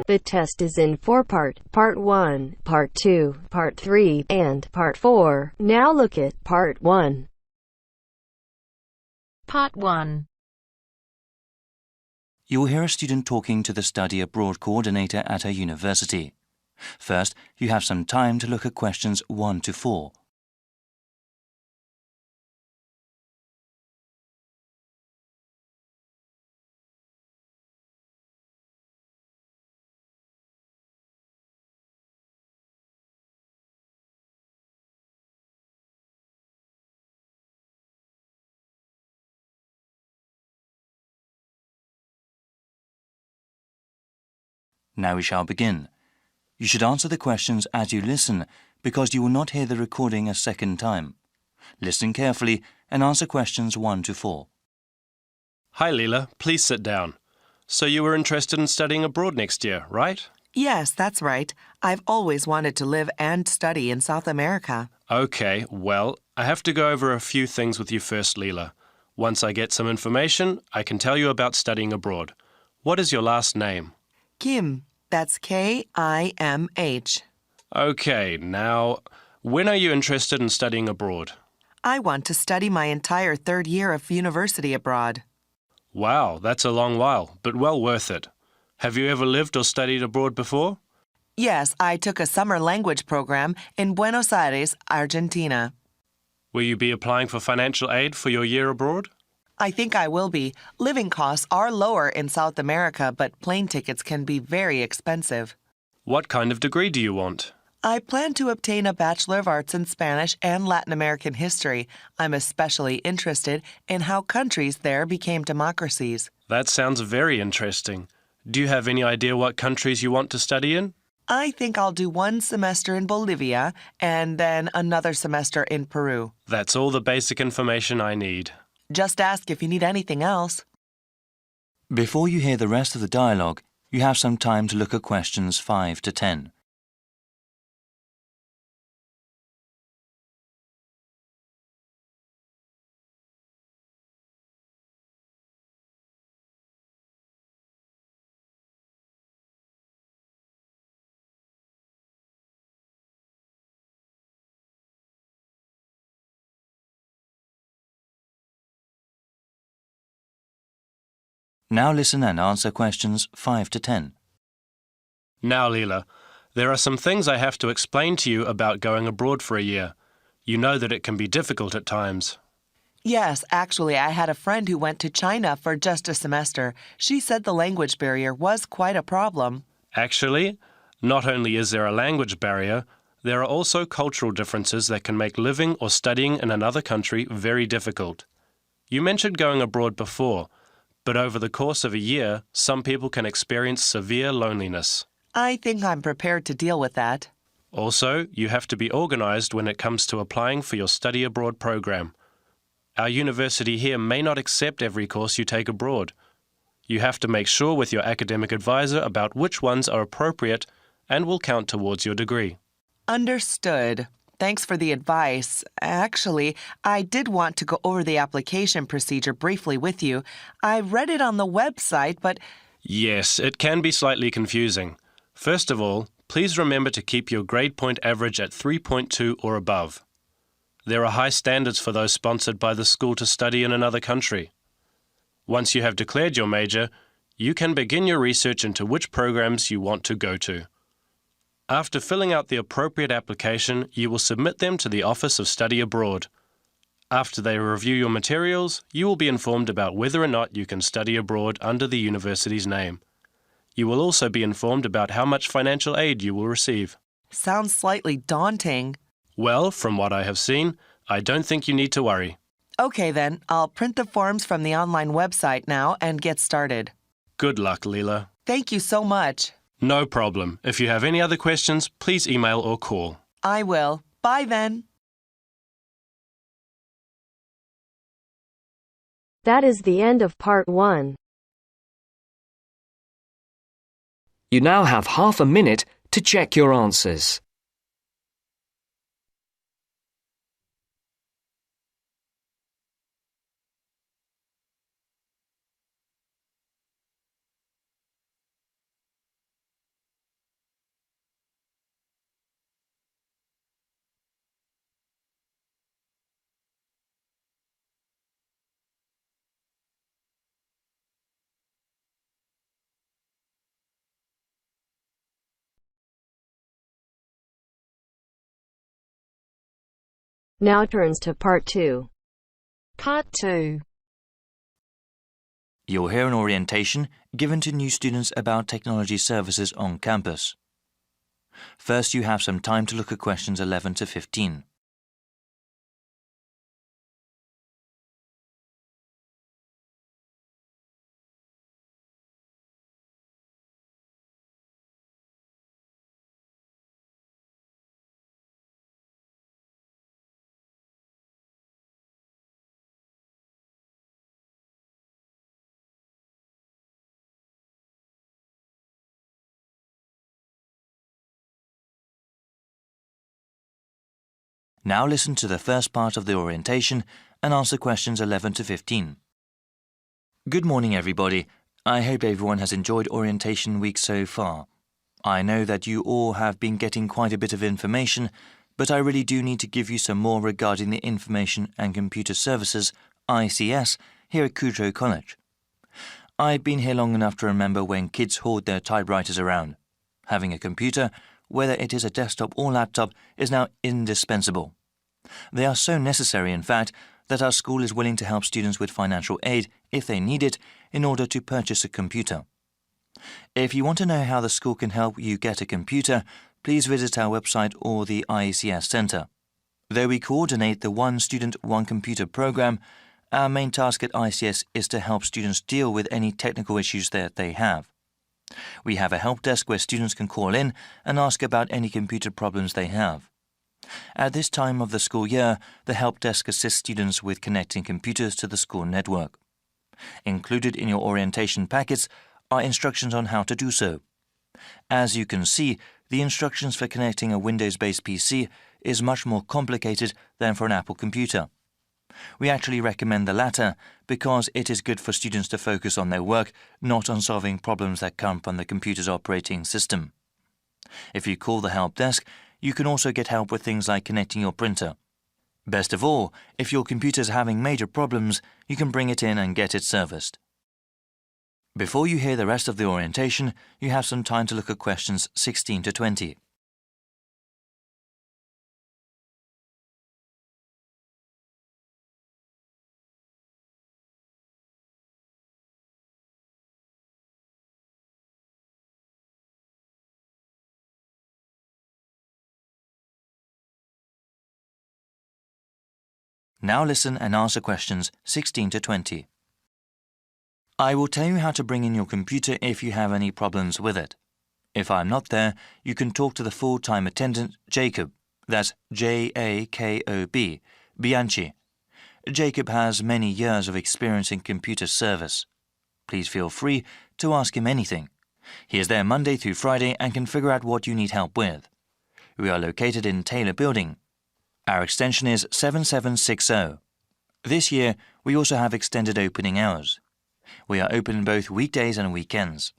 The test is in 4 parts: Part 1, Part 2, Part 3, and Part 4. Now look at Part 1. Part 1. You will hear a student talking to the study abroad coordinator at her university. First, you have some time to look at questions 1 to 4. Now we shall begin. You should answer the questions as you listen, because you will not hear the recording a second time. Listen carefully and answer questions 1 to 4. Hi, Leela. Please sit down. So you were interested in studying abroad next year, right? Yes, that's right. I've always wanted to live and study in South America. Okay, well, I have to go over a few things with you first, Leela. Once I get some information, I can tell you about studying abroad. What is your last name? Kim, that's K-I-M-H. Okay, now, when are you interested in studying abroad? I want to study my entire third year of university abroad. Wow, that's a long while, but well worth it. Have you ever lived or studied abroad before? Yes, I took a summer language program in Buenos Aires, Argentina. Will you be applying for financial aid for your year abroad? I think I will be. Living costs are lower in South America, but plane tickets can be very expensive. What kind of degree do you want? I plan to obtain a Bachelor of Arts in Spanish and Latin American history. I'm especially interested in how countries there became democracies. That sounds very interesting. Do you have any idea what countries you want to study in? I think I'll do 1 semester in Bolivia and then another semester in Peru. That's all the basic information I need. Just ask if you need anything else. Before you hear the rest of the dialogue, you have some time to look at questions 5 to 10. Now listen and answer questions 5 to 10. Now, Leela, there are some things I have to explain to you about going abroad for a year. You know that it can be difficult at times. Yes, actually, I had a friend who went to China for just a semester. She said the language barrier was quite a problem. Actually, not only is there a language barrier, there are also cultural differences that can make living or studying in another country very difficult. You mentioned going abroad before, but over the course of a year, some people can experience severe loneliness. I think I'm prepared to deal with that. Also, you have to be organized when it comes to applying for your study abroad program. Our university here may not accept every course you take abroad. You have to make sure with your academic advisor about which ones are appropriate and will count towards your degree. Understood. Thanks for the advice. Actually, I did want to go over the application procedure briefly with you. I read it on the website, but... Yes, it can be slightly confusing. First of all, please remember to keep your grade point average at 3.2 or above. There are high standards for those sponsored by the school to study in another country. Once you have declared your major, you can begin your research into which programs you want to go to. After filling out the appropriate application, you will submit them to the Office of Study Abroad. After they review your materials, you will be informed about whether or not you can study abroad under the university's name. You will also be informed about how much financial aid you will receive. Sounds slightly daunting. Well, from what I have seen, I don't think you need to worry. Okay then, I'll print the forms from the online website now and get started. Good luck, Leela. Thank you so much. No problem. If you have any other questions, please email or call. I will. Bye then. That is the end of Part 1. You now have half a minute to check your answers. Now turns to Part 2. Part 2. You'll hear an orientation given to new students about technology services on campus. First, you have some time to look at questions 11 to 15. Now listen to the first part of the orientation and answer questions 11 to 15. Good morning, everybody. I hope everyone has enjoyed orientation week so far. I know that you all have been getting quite a bit of information, but I really do need to give you some more regarding the Information and Computer Services, ICS, here at Kudrow College. I've been here long enough to remember when kids hauled their typewriters around. Having a computer, whether it is a desktop or laptop, is now indispensable. They are so necessary, in fact, that our school is willing to help students with financial aid, if they need it, in order to purchase a computer. If you want to know how the school can help you get a computer, please visit our website or the IECS Centre. Though we coordinate the One Student, One Computer program, our main task at ICS is to help students deal with any technical issues that they have. We have a help desk where students can call in and ask about any computer problems they have. At this time of the school year, the help desk assists students with connecting computers to the school network. Included in your orientation packets are instructions on how to do so. As you can see, the instructions for connecting a Windows-based PC is much more complicated than for an Apple computer. We actually recommend the latter because it is good for students to focus on their work, not on solving problems that come from the computer's operating system. If you call the help desk, you can also get help with things like connecting your printer. Best of all, if your computer is having major problems, you can bring it in and get it serviced. Before you hear the rest of the orientation, you have some time to look at questions 16 to 20. Now listen and answer questions 16 to 20. I will tell you how to bring in your computer if you have any problems with it. If I'm not there, you can talk to the full-time attendant, Jacob. That's Jakob, Bianchi. Jacob has many years of experience in computer service. Please feel free to ask him anything. He is there Monday through Friday and can figure out what you need help with. We are located in Taylor Building. Our extension is 7760. This year, we also have extended opening hours. We are open both weekdays and weekends.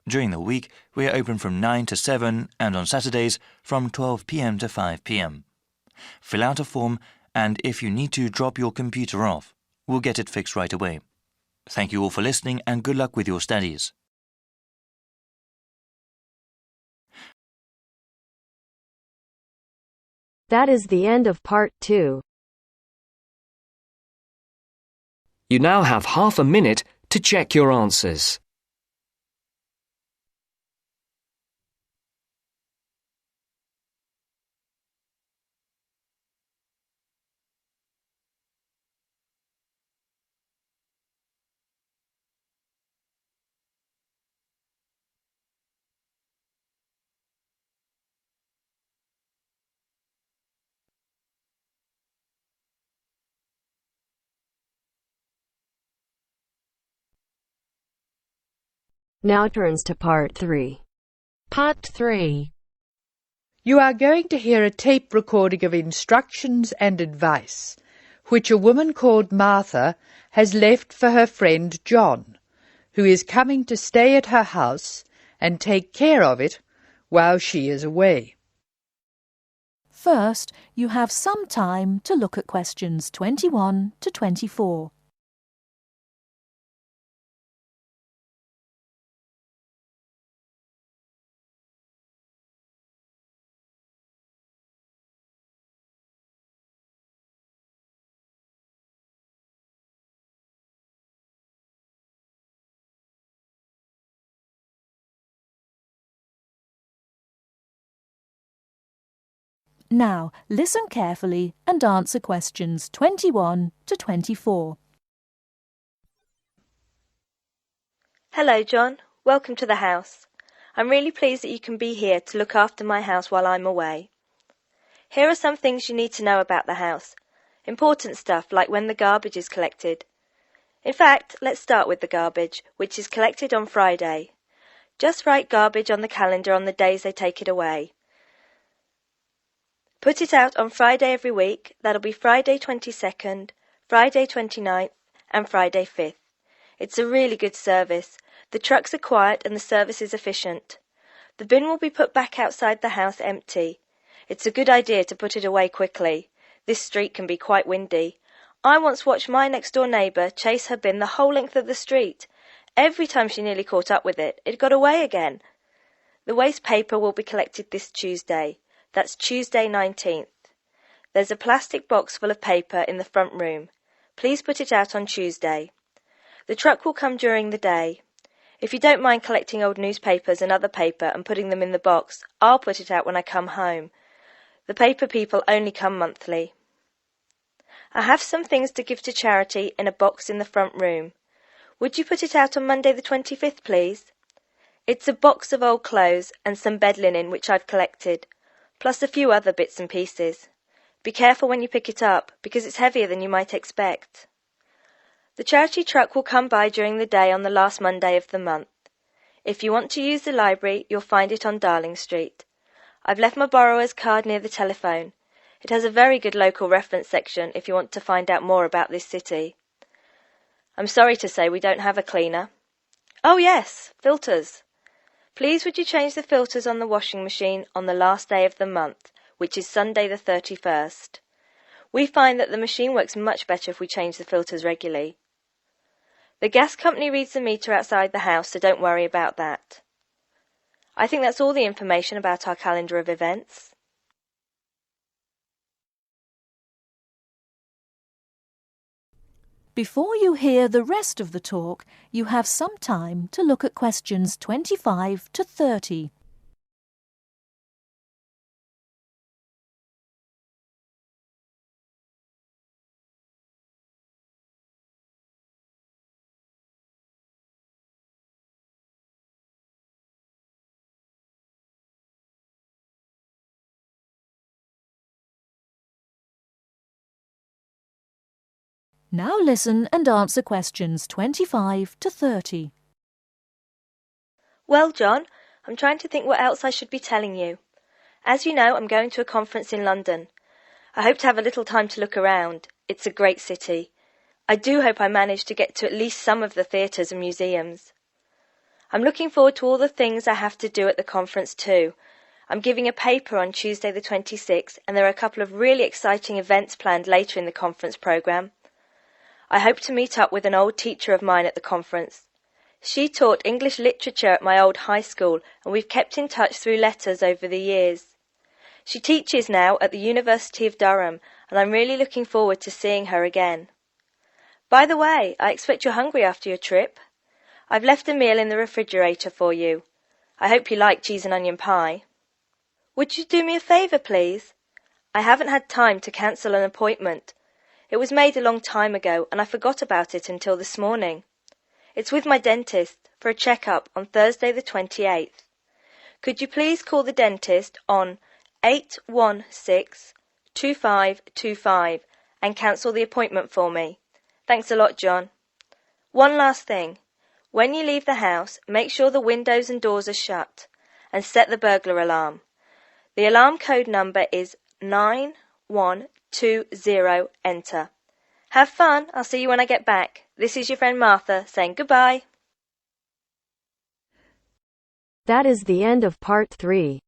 During the week, we are open from 9 to 7 and on Saturdays from 12 p.m. to 5 p.m. Fill out a form and if you need to drop your computer off, we'll get it fixed right away. Thank you all for listening and good luck with your studies. That is the end of Part 2. You now have half a minute to check your answers. Now turns to Part 3. Part 3. You are going to hear a tape recording of instructions and advice, which a woman called Martha has left for her friend John, who is coming to stay at her house and take care of it while she is away. First, you have some time to look at questions 21 to 24. Now, listen carefully and answer questions 21 to 24. Hello, John. Welcome to the house. I'm really pleased that you can be here to look after my house while I'm away. Here are some things you need to know about the house. Important stuff like when the garbage is collected. In fact, let's start with the garbage, which is collected on Friday. Just write garbage on the calendar on the days they take it away. Put it out on Friday every week. That'll be Friday 22nd, Friday 29th, and Friday 5th. It's a really good service. The trucks are quiet and the service is efficient. The bin will be put back outside the house empty. It's a good idea to put it away quickly. This street can be quite windy. I once watched my next-door neighbour chase her bin the whole length of the street. Every time she nearly caught up with it, it got away again. The waste paper will be collected this Tuesday. That's Tuesday 19th. There's a plastic box full of paper in the front room. Please put it out on Tuesday. The truck will come during the day. If you don't mind collecting old newspapers and other paper and putting them in the box, I'll put it out when I come home. The paper people only come monthly. I have some things to give to charity in a box in the front room. Would you put it out on Monday the 25th, please? It's a box of old clothes and some bed linen which I've collected, plus a few other bits and pieces. Be careful when you pick it up, because it's heavier than you might expect. The charity truck will come by during the day on the last Monday of the month. If you want to use the library, you'll find it on Darling Street. I've left my borrower's card near the telephone. It has a very good local reference section if you want to find out more about this city. I'm sorry to say we don't have a cleaner. Oh yes, filters. Please would you change the filters on the washing machine on the last day of the month, which is Sunday the 31st. We find that the machine works much better if we change the filters regularly. The gas company reads the meter outside the house, so don't worry about that. I think that's all the information about our calendar of events. Before you hear the rest of the talk, you have some time to look at questions 25 to 30. Now listen and answer questions 25 to 30. Well, John, I'm trying to think what else I should be telling you. As you know, I'm going to a conference in London. I hope to have a little time to look around. It's a great city. I do hope I manage to get to at least some of the theatres and museums. I'm looking forward to all the things I have to do at the conference too. I'm giving a paper on Tuesday the 26th, and there are a couple of really exciting events planned later in the conference programme. I hope to meet up with an old teacher of mine at the conference. She taught English literature at my old high school, and we've kept in touch through letters over the years. She teaches now at the University of Durham, and I'm really looking forward to seeing her again. By the way, I expect you're hungry after your trip. I've left a meal in the refrigerator for you. I hope you like cheese and onion pie. Would you do me a favour, please? I haven't had time to cancel an appointment. It was made a long time ago, and I forgot about it until this morning. It's with my dentist for a check-up on Thursday the 28th. Could you please call the dentist on 816-2525 and cancel the appointment for me? Thanks a lot, John. One last thing. When you leave the house, make sure the windows and doors are shut, and set the burglar alarm. The alarm code number is 9120, enter. Have fun. I'll see you when I get back. This is your friend Martha saying goodbye. That is the end of part 3.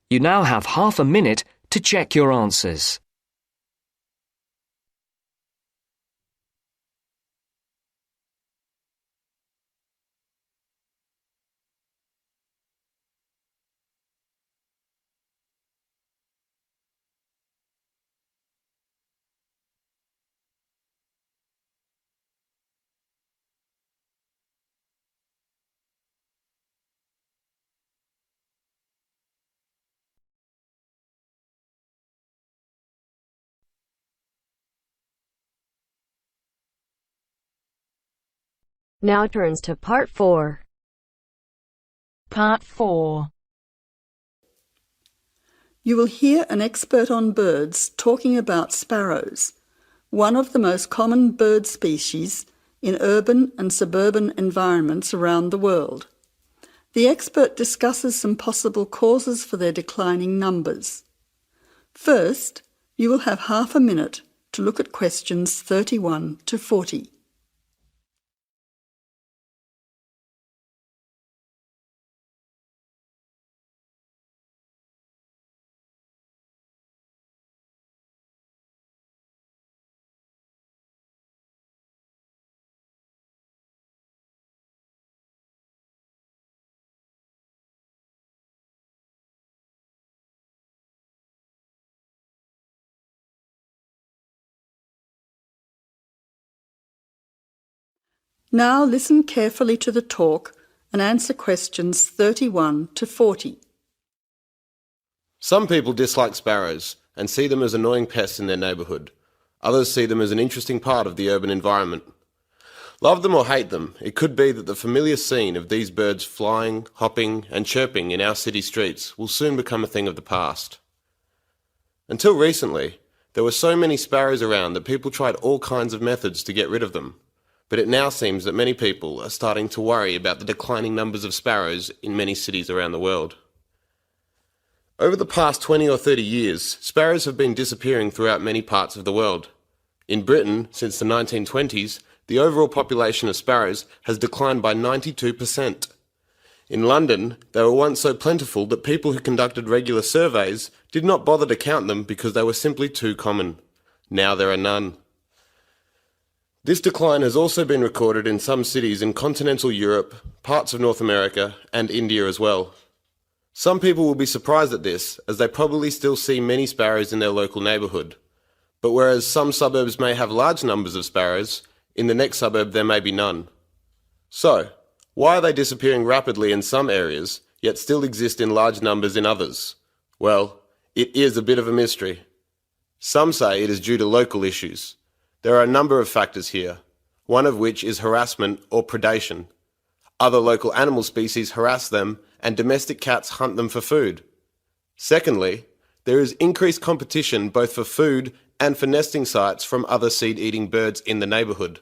You now have half a minute to check your answers. Now turns to Part 4. Part 4. You will hear an expert on birds talking about sparrows, one of the most common bird species in urban and suburban environments around the world. The expert discusses some possible causes for their declining numbers. First, you will have half a minute to look at questions 31 to 40. Now listen carefully to the talk and answer questions 31 to 40. Some people dislike sparrows and see them as annoying pests in their neighbourhood. Others see them as an interesting part of the urban environment. Love them or hate them, it could be that the familiar scene of these birds flying, hopping and chirping in our city streets will soon become a thing of the past. Until recently, there were so many sparrows around that people tried all kinds of methods to get rid of them. But it now seems that many people are starting to worry about the declining numbers of sparrows in many cities around the world. Over the past 20 or 30 years, sparrows have been disappearing throughout many parts of the world. In Britain, since the 1920s, the overall population of sparrows has declined by 92%. In London, they were once so plentiful that people who conducted regular surveys did not bother to count them because they were simply too common. Now there are none. This decline has also been recorded in some cities in continental Europe, parts of North America, and India as well. Some people will be surprised at this, as they probably still see many sparrows in their local neighbourhood. But whereas some suburbs may have large numbers of sparrows, in the next suburb there may be none. So, why are they disappearing rapidly in some areas, yet still exist in large numbers in others? Well, it is a bit of a mystery. Some say it is due to local issues. There are a number of factors here, one of which is harassment or predation. Other local animal species harass them and domestic cats hunt them for food. Secondly, there is increased competition both for food and for nesting sites from other seed-eating birds in the neighbourhood.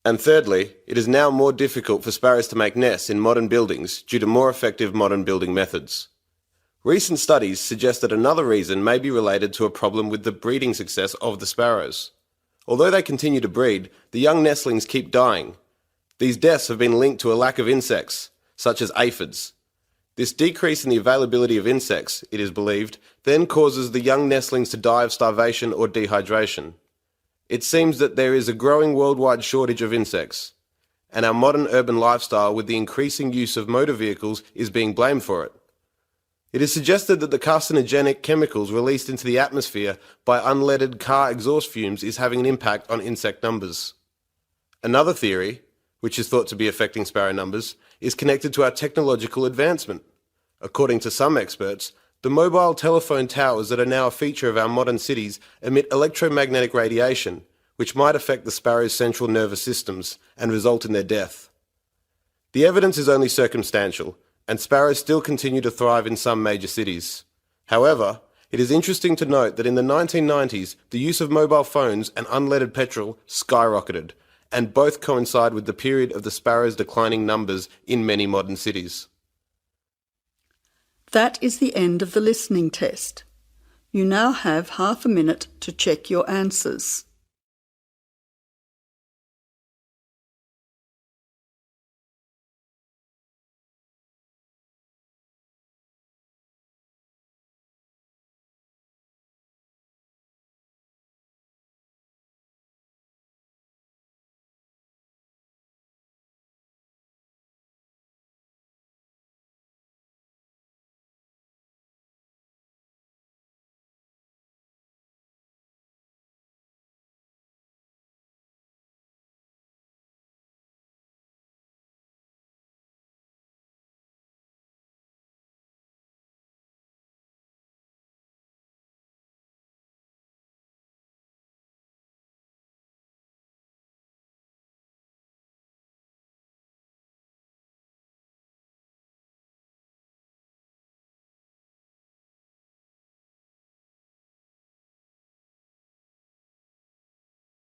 And thirdly, it is now more difficult for sparrows to make nests in modern buildings due to more effective modern building methods. Recent studies suggest that another reason may be related to a problem with the breeding success of the sparrows. Although they continue to breed, the young nestlings keep dying. These deaths have been linked to a lack of insects, such as aphids. This decrease in the availability of insects, it is believed, then causes the young nestlings to die of starvation or dehydration. It seems that there is a growing worldwide shortage of insects, and our modern urban lifestyle with the increasing use of motor vehicles is being blamed for it. It is suggested that the carcinogenic chemicals released into the atmosphere by unleaded car exhaust fumes is having an impact on insect numbers. Another theory, which is thought to be affecting sparrow numbers, is connected to our technological advancement. According to some experts, the mobile telephone towers that are now a feature of our modern cities emit electromagnetic radiation, which might affect the sparrows' central nervous systems and result in their death. The evidence is only circumstantial, and sparrows still continue to thrive in some major cities. However, it is interesting to note that in the 1990s, the use of mobile phones and unleaded petrol skyrocketed, and both coincide with the period of the sparrows' declining numbers in many modern cities. That is the end of the listening test. You now have half a minute to check your answers.